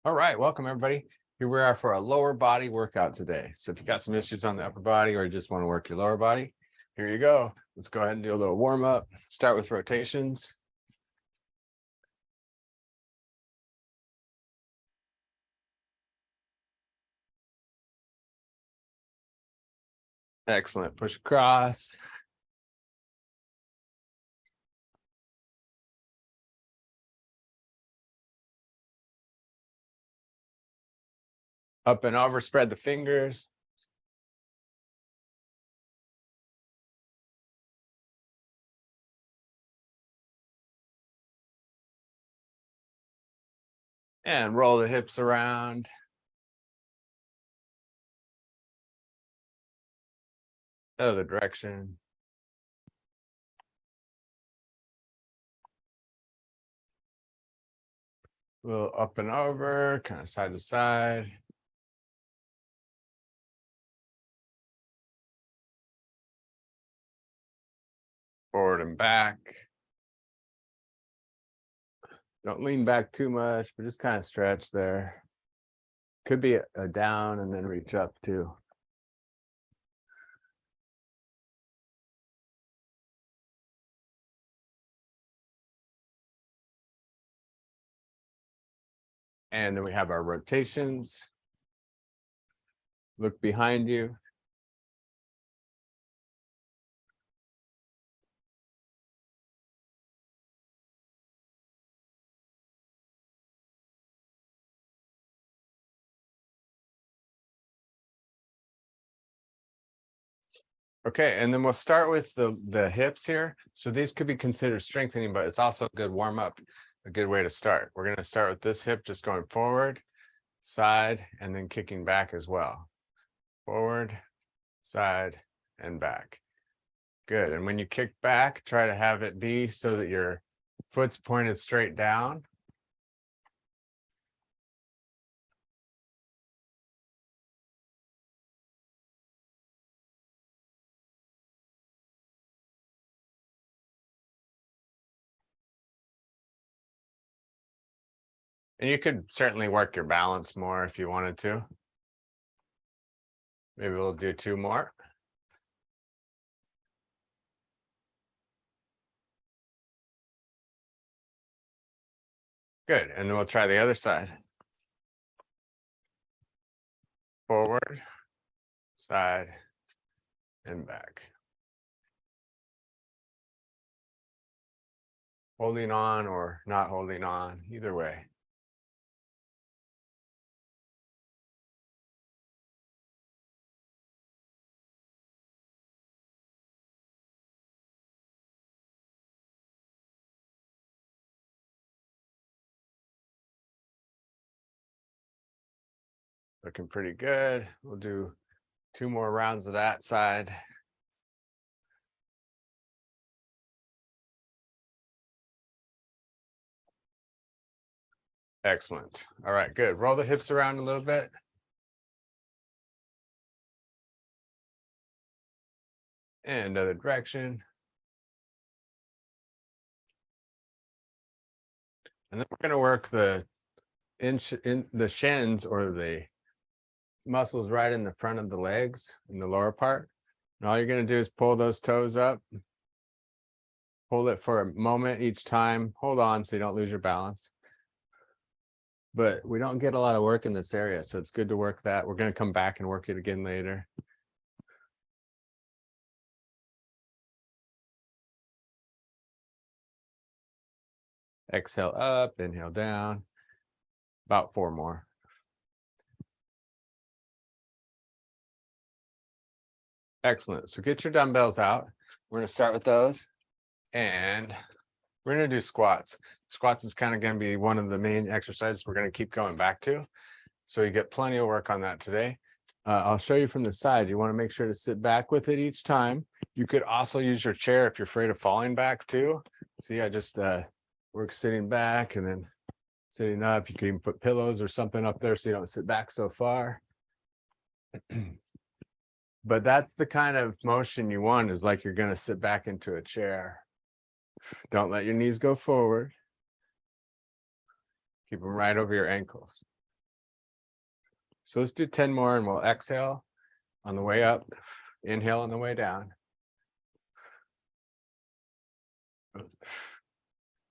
All right, welcome everybody. Here we are for a lower body workout today. So if you got some issues on the upper body or you just want to work your lower body, here you go. Let's go ahead and do a little warm up. Start with rotations. Excellent. Push across. Up and over, spread the fingers. And roll the hips around. Other direction. A little up and over, kind of side to side. Forward and back. Don't lean back too much, but just kind of stretch there. Could be a down and then reach up too. And then we have our rotations. Look behind you. Okay, and then we'll start with the hips here. So these could be considered strengthening, but it's also a good warm up, a good way to start. We're going to start with this hip just going forward, side, and then kicking back as well. Forward, side, and back. Good. And when you kick back, try to have it be so that your foot's pointed straight down. And you could certainly work your balance more if you wanted to. Maybe we'll do 2 more. Good. And then we'll try the other side. Forward, side, and back. Holding on or not holding on, either way. Looking pretty good. We'll do 2 more rounds of that side. Excellent. All right, good. Roll the hips around a little bit. And other direction. And then we're going to work the shins, or the muscles right in the front of the legs in the lower part. And all you're going to do is pull those toes up. Hold it for a moment each time. Hold on so you don't lose your balance. But we don't get a lot of work in this area, so it's good to work that. We're going to come back and work it again later. Exhale up, inhale down. About 4 more. Excellent. So get your dumbbells out. We're going to start with those. And we're going to do squats. Squats is kind of going to be one of the main exercises we're going to keep going back to. So you get plenty of work on that today. I'll show you from the side. You want to make sure to sit back with it each time. You could also use your chair if you're afraid of falling back too. See, I just work sitting back and then sitting up. You can even put pillows or something up there so you don't sit back so far. But that's the kind of motion you want, is like you're going to sit back into a chair. Don't let your knees go forward. Keep them right over your ankles. So let's do 10 more and we'll exhale on the way up, inhale on the way down.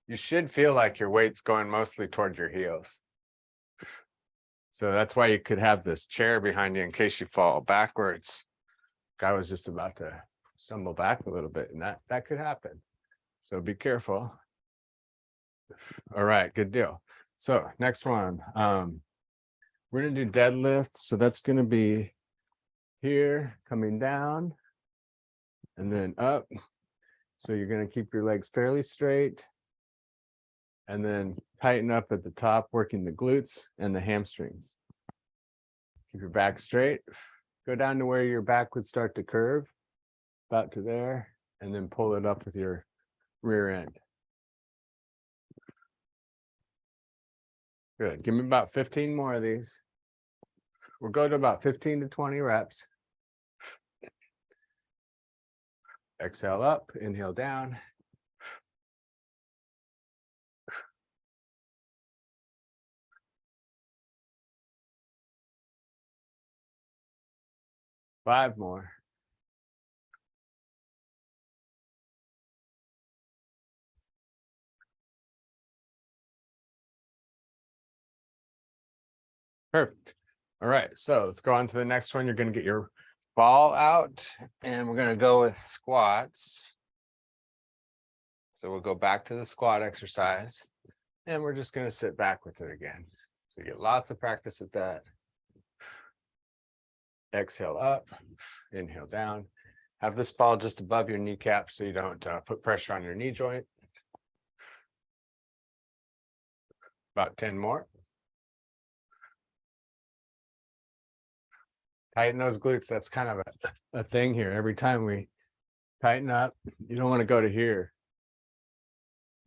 You should feel like your weight's going mostly toward your heels. So that's why you could have this chair behind you in case you fall backwards. Guy was just about to stumble back a little bit, and that could happen. So be careful. All right, good deal. So next one, we're gonna do deadlift. So that's gonna be here, coming down, and then up. So you're gonna keep your legs fairly straight, and then tighten up at the top, working the glutes and the hamstrings. Keep your back straight. Go down to where your back would start to curve, about to there, and then pull it up with your rear end. Good. Give me about 15 more of these. We'll go to about 15 to 20 reps. Exhale up, inhale down. Five more. Perfect. All right, so let's go on to the next one. You're going to get your ball out, and we're going to go with squats. So we'll go back to the squat exercise, and we're just going to sit back with it again. So you get lots of practice at that. Exhale up, inhale down. Have this ball just above your kneecap so you don't put pressure on your knee joint. About 10 more. Tighten those glutes. That's kind of a thing here. Every time we tighten up, you don't want to go to here.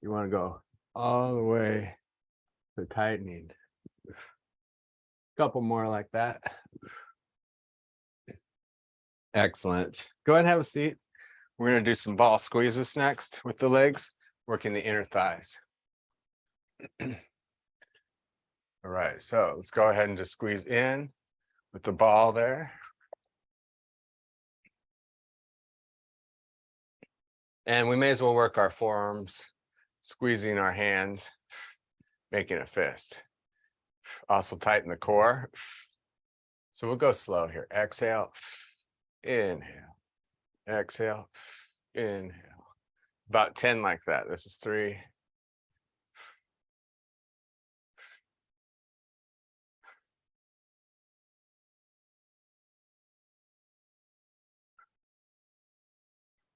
You want to go all the way to tightening. A couple more like that. Excellent. Go ahead and have a seat. We're going to do some ball squeezes next with the legs, working the inner thighs. All right, so let's go ahead and just squeeze in with the ball there. And we may as well work our forearms, squeezing our hands, making a fist. Also tighten the core. So we'll go slow here. Exhale, inhale, exhale, inhale. About 10 like that. This is 3.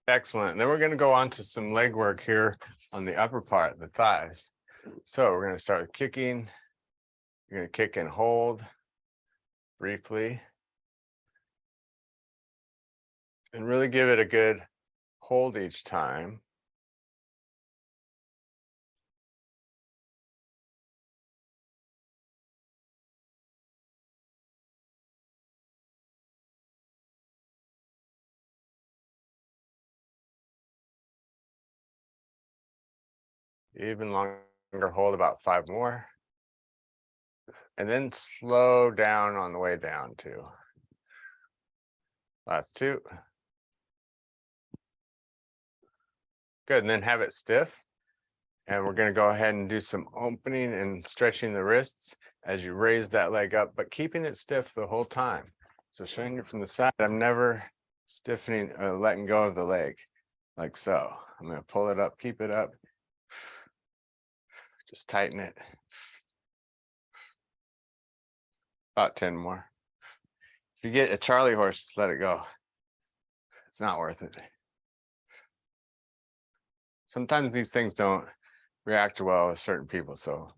Excellent. Then we're going to go on to some leg work here on the upper part, the thighs. So we're going to start with kicking. You're going to kick and hold briefly. And really give it a good hold each time. Even longer hold, about 5 more. And then slow down on the way down too. Last 2. Good, and then have it stiff. And we're going to go ahead and do some opening and stretching the wrists as you raise that leg up, but keeping it stiff the whole time. So showing you from the side, I'm never stiffening or letting go of the leg like so. I'm going to pull it up, keep it up. Just tighten it. About 10 more. If you get a Charlie horse, just let it go. It's not worth it. Sometimes these things don't react well with certain people. So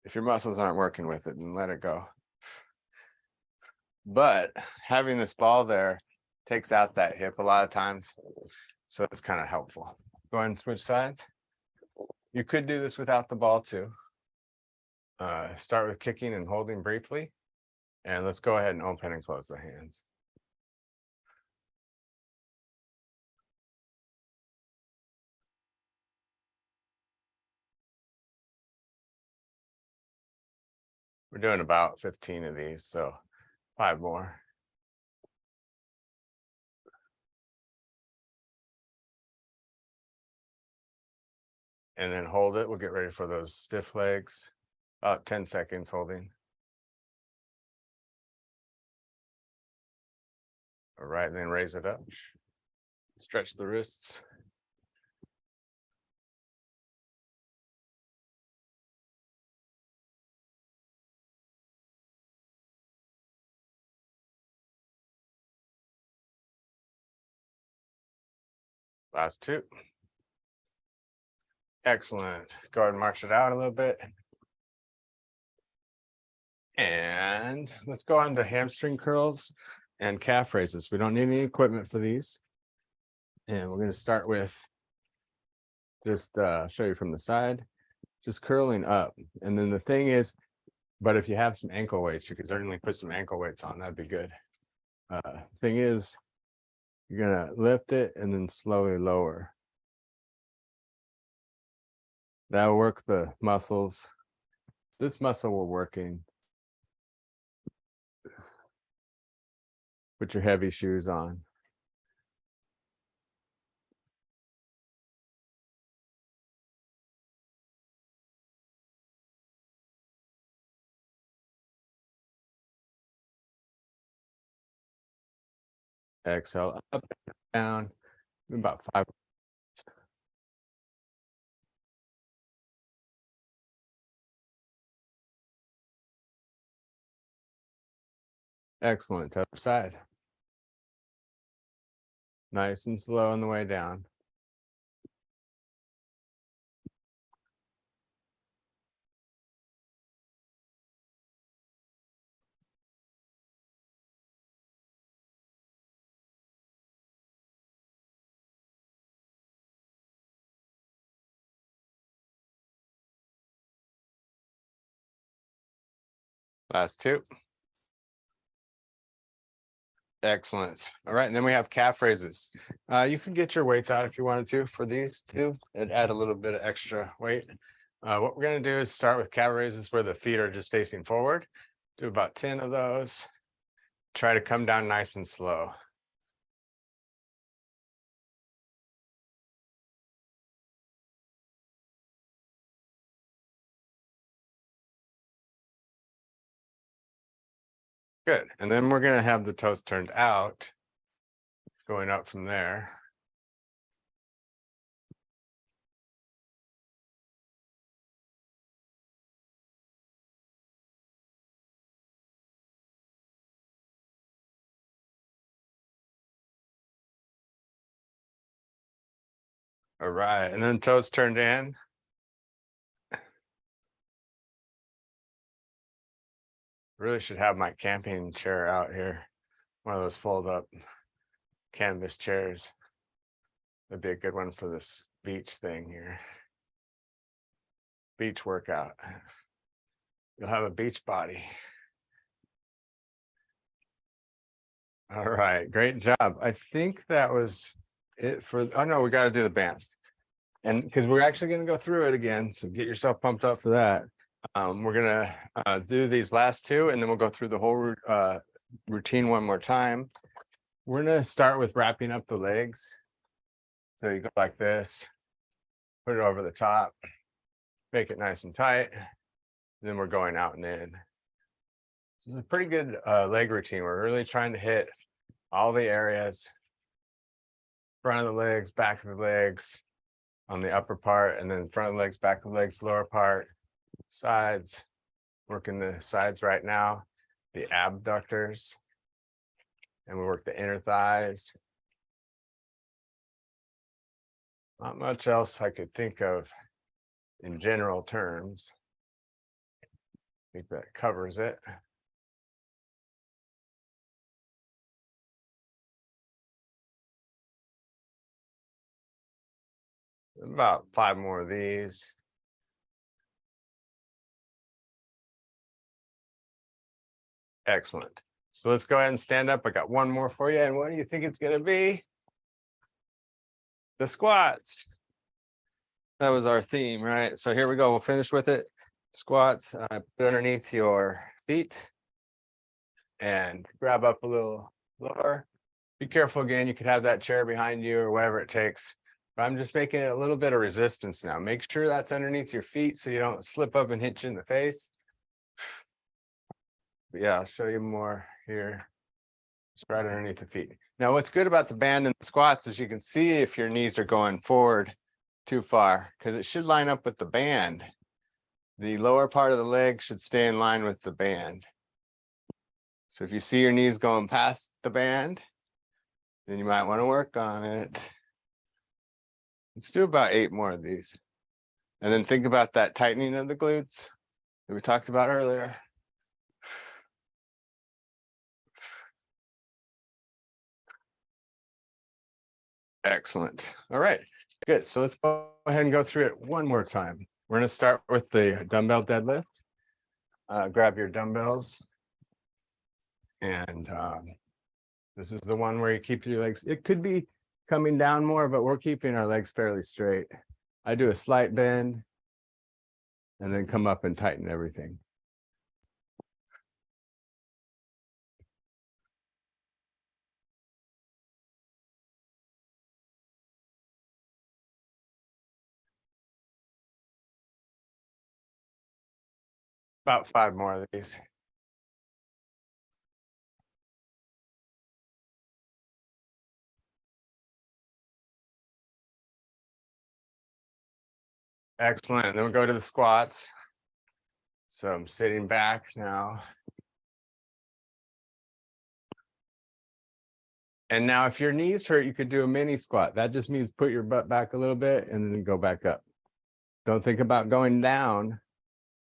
if your muscles aren't working with it, then let it go. But having this ball there takes out that hip a lot of times. So it's kind of helpful. Go ahead and switch sides. You could do this without the ball too. Start with kicking and holding briefly. And let's go ahead and open and close the hands. We're doing about 15 of these, so 5 more. And then hold it. We'll get ready for those stiff legs. About 10 seconds holding. All right, and then raise it up. Stretch the wrists. Last 2. Excellent. Go ahead and march it out a little bit. And let's go on to hamstring curls and calf raises. We don't need any equipment for these. And we're going to start with just show you from the side, just curling up. And then the thing is, but if you have some ankle weights, you could certainly put some ankle weights on. That'd be good. Thing is, you're going to lift it and then slowly lower. That'll work the muscles. This muscle we're working. Put your heavy shoes on. Exhale, up, down, about 5. Excellent. To the other side. Nice and slow on the way down. Last 2. Excellent. All right, and then we have calf raises. You can get your weights out if you wanted to for these too, and add a little bit of extra weight. What we're going to do is start with calf raises where the feet are just facing forward. Do about 10 of those. Try to come down nice and slow. Good. And then we're going to have the toes turned out, going up from there. All right, and then toes turned in. Really should have my camping chair out here. One of those fold up canvas chairs. That'd be a good one for this beach thing here. Beach workout. You'll have a beach body. All right, great job. I think that was it for, oh no, we got to do the bands. And because we're actually going to go through it again. So get yourself pumped up for that. We're going to do these last 2, and then we'll go through the whole routine one more time. We're going to start with wrapping up the legs. So you go like this, put it over the top, make it nice and tight. And then we're going out and in. This is a pretty good leg routine. We're really trying to hit all the areas, front of the legs, back of the legs, on the upper part, and then front of the legs, back of the legs, lower part, sides. Working the sides right now, the abductors, and we work the inner thighs. Not much else I could think of in general terms. I think that covers it. About 5 more of these. Excellent. So let's go ahead and stand up. I got one more for you. And what do you think it's going to be? The squats. That was our theme, right? So here we go. We'll finish with it. Squats, put underneath your feet and grab up a little lower. Be careful again, you could have that chair behind you or whatever it takes. But I'm just making it a little bit of resistance now. Make sure that's underneath your feet so you don't slip up and hit you in the face. But yeah, I'll show you more here. It's right underneath the feet. Now, what's good about the band and the squats is you can see if your knees are going forward too far, because it should line up with the band. The lower part of the leg should stay in line with the band. So if you see your knees going past the band, then you might want to work on it. Let's do about 8 more of these. And then think about that tightening of the glutes that we talked about earlier. Excellent. All right, good. So let's go ahead and go through it one more time. We're going to start with the dumbbell deadlift. Grab your dumbbells. And this is the one where you keep your legs. It could be coming down more, but we're keeping our legs fairly straight. I do a slight bend and then come up and tighten everything. About 5 more of these. Excellent. Then we'll go to the squats. So I'm sitting back now. And now if your knees hurt, you could do a mini squat. That just means put your butt back a little bit and then go back up. Don't think about going down.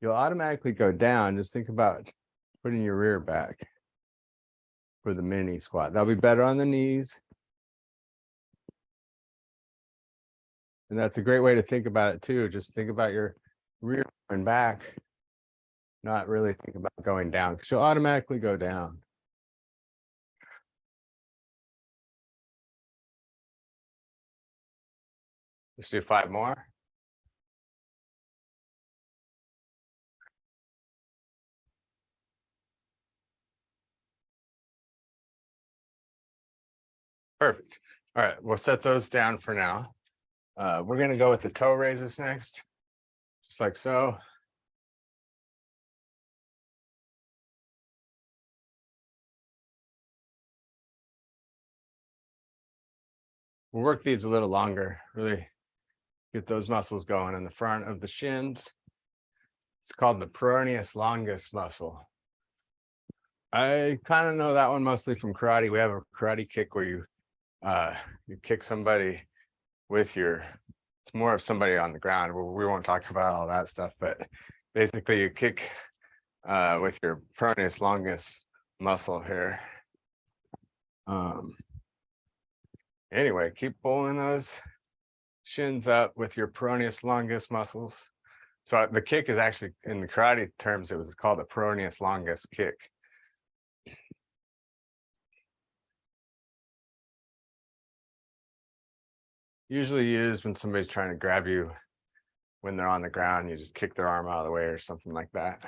You'll automatically go down. Just think about putting your rear back for the mini squat. That'll be better on the knees. And that's a great way to think about it too. Just think about your rear and back, not really think about going down because you'll automatically go down. Let's do 5 more. Perfect. All right, we'll set those down for now. We're going to go with the toe raises next, just like so. We'll work these a little longer, really get those muscles going in the front of the shins. It's called the peroneus longus muscle. I kind of know that one mostly from karate. We have a karate kick where you kick somebody with your, it's more of somebody on the ground. We won't talk about all that stuff, but basically you kick with your peroneus longus muscle here. Anyway, keep pulling those shins up with your peroneus longus muscles. So the kick is actually, in the karate terms, it was called the peroneus longus kick. Usually used when somebody's trying to grab you when they're on the ground, you just kick their arm out of the way or something like that.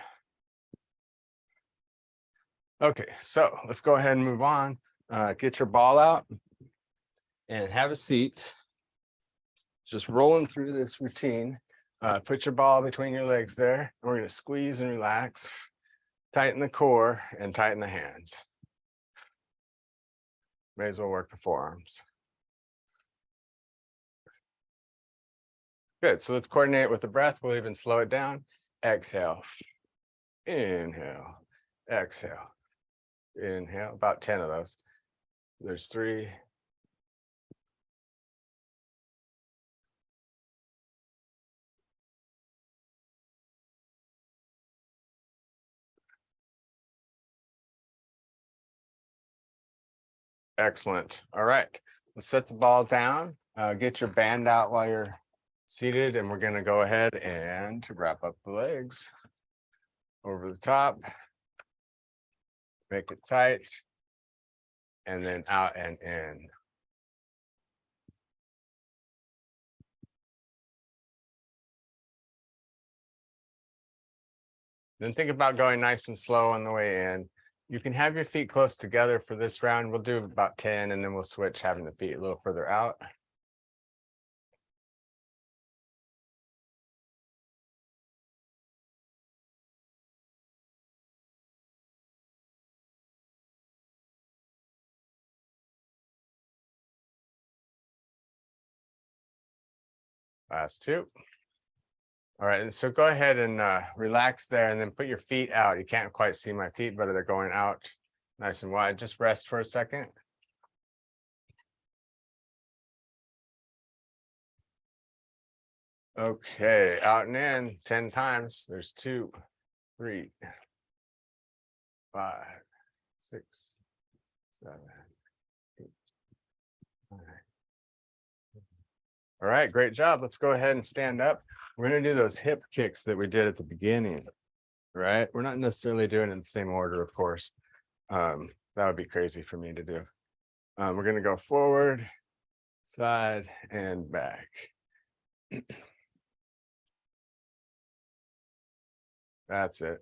Okay, so let's go ahead and move on. Get your ball out and have a seat. Just rolling through this routine. Put your ball between your legs there. And we're going to squeeze and relax. Tighten the core and tighten the hands. May as well work the forearms. Good. So let's coordinate with the breath. We'll even slow it down. Exhale. Inhale. Exhale. Inhale. About 10 of those. There's 3. Excellent. All right. Let's set the ball down. Get your band out while you're seated, and we're going to go ahead and wrap up the legs over the top. Make it tight. And then out and in. Then think about going nice and slow on the way in. You can have your feet close together for this round. We'll do about 10 and then we'll switch having the feet a little further out. Last two. All right, so go ahead and relax there and then put your feet out. You can't quite see my feet, but they're going out nice and wide. Just rest for a second. Okay, out and in 10 times. There's 2, 3, 5, 6, 7, 8, 9. All right, great job. Let's go ahead and stand up. We're going to do those hip kicks that we did at the beginning, right? We're not necessarily doing it in the same order, of course. That would be crazy for me to do. We're going to go forward, side, and back. That's it.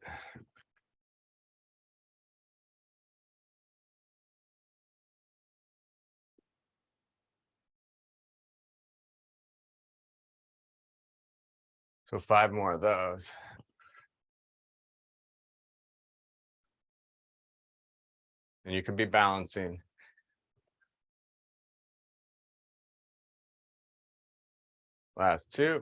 So 5 more of those. And you can be balancing. Last 2.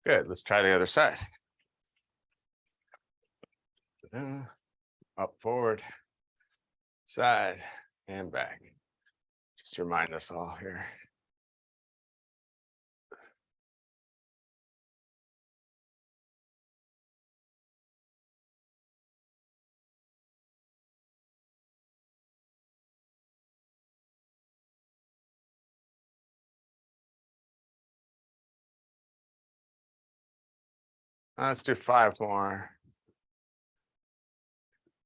Good. Let's try the other side. Up, forward, side, and back. Just remind us all here. Let's do 5 more.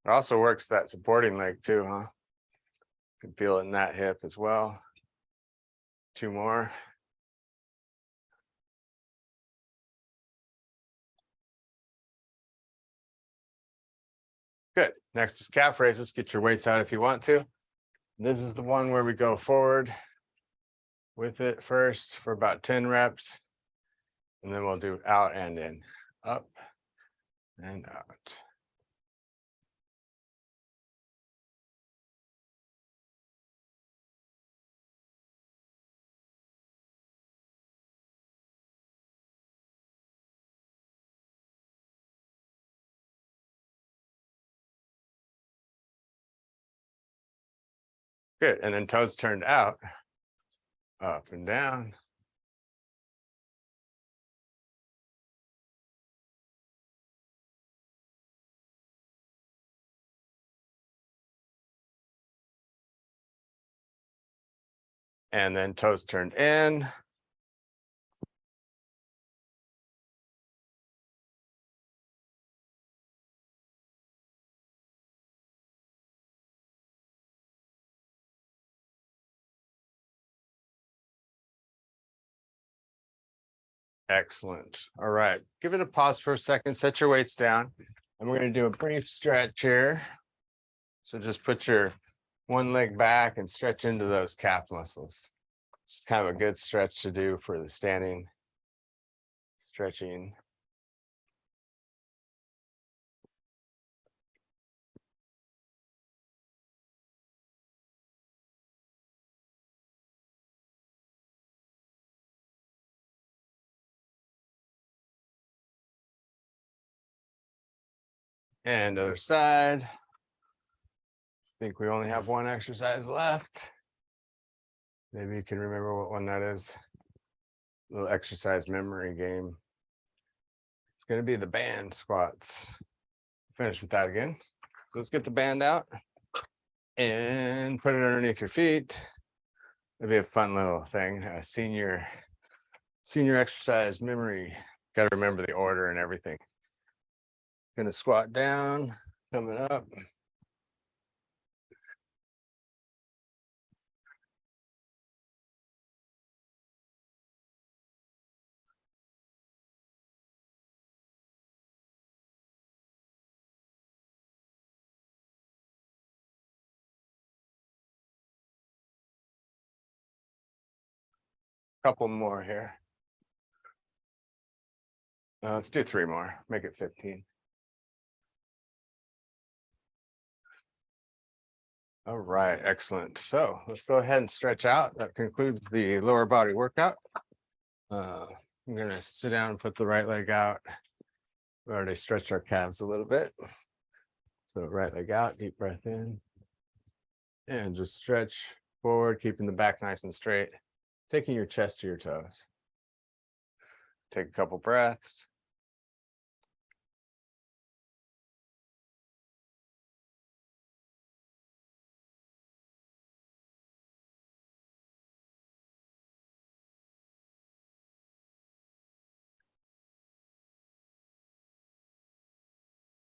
It also works that supporting leg too, huh? You can feel it in that hip as well. 2 more. Good. Next is calf raises. Get your weights out if you want to. This is the one where we go forward with it first for about 10 reps. And then we'll do out and in, up and out. Good. And then toes turned out, up and down. And then toes turned in. Excellent. All right. Give it a pause for a second. Set your weights down. And we're going to do a brief stretch here. So just put your one leg back and stretch into those calf muscles. Just kind of a good stretch to do for the standing stretching. And other side. I think we only have one exercise left. Maybe you can remember what one that is. Little exercise memory game. It's going to be the band squats. Finish with that again. So let's get the band out and put it underneath your feet. It'll be a fun little thing. Senior exercise memory. Got to remember the order and everything. Gonna squat down, coming up. Couple more here. Let's do 3 more, make it 15. All right, excellent. So let's go ahead and stretch out. That concludes the lower body workout. I'm gonna sit down and put the right leg out. We already stretched our calves a little bit. So right leg out, deep breath in. And just stretch forward, keeping the back nice and straight, taking your chest to your toes. Take a couple breaths.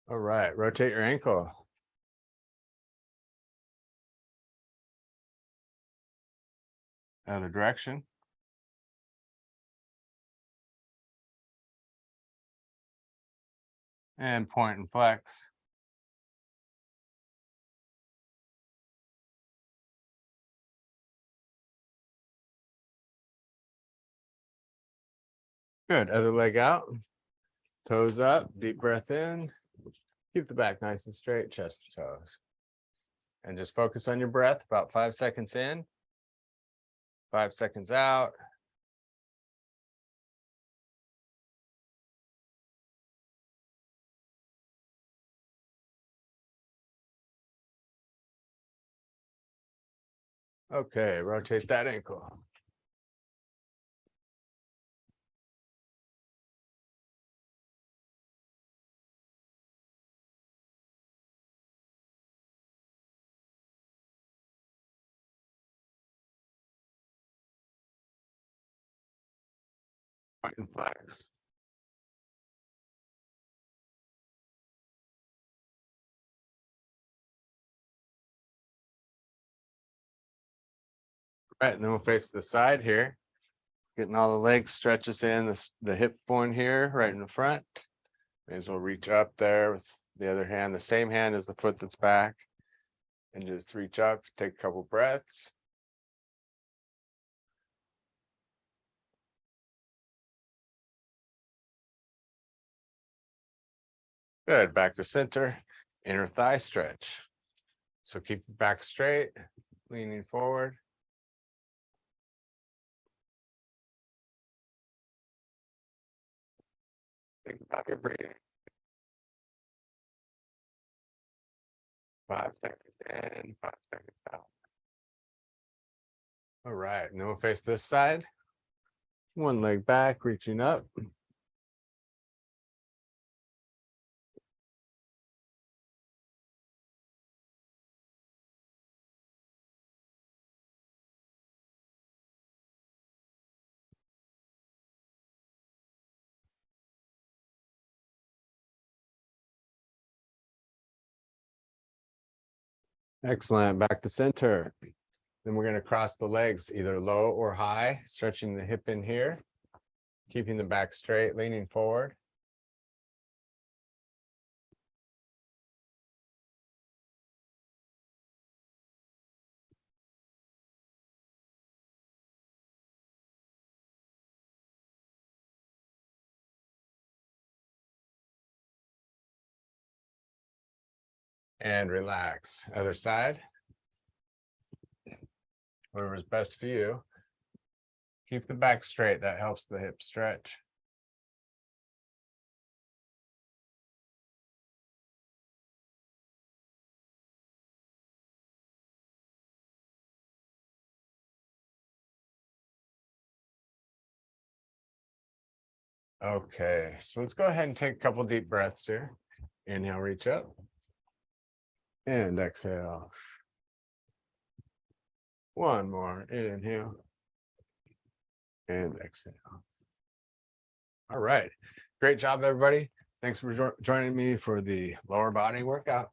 All right, rotate your ankle. Other direction. And point and flex. Good, other leg out. Toes up, deep breath in. Keep the back nice and straight, chest to toes. And just focus on your breath, about 5 seconds in, 5 seconds out. Okay, rotate that ankle. Point and flex. Right, and then we'll face the side here. Getting all the leg stretches in, the hip bone here, right in the front. May as well reach up there with the other hand, the same hand as the foot that's back. And just reach up, take a couple breaths. Good, back to center, inner thigh stretch. So keep your back straight, leaning forward. Think about your breathing. 5 seconds in, 5 seconds out. All right, and then we'll face this side. One leg back, reaching up. Excellent, back to center. Then we're going to cross the legs, either low or high, stretching the hip in here, keeping the back straight, leaning forward. And relax. Other side. Whatever's best for you. Keep the back straight. That helps the hip stretch. Okay, so let's go ahead and take a couple deep breaths here. Inhale, reach up. And exhale. One more. Inhale. And exhale. All right. Great job, everybody. Thanks for joining me for the lower body workout.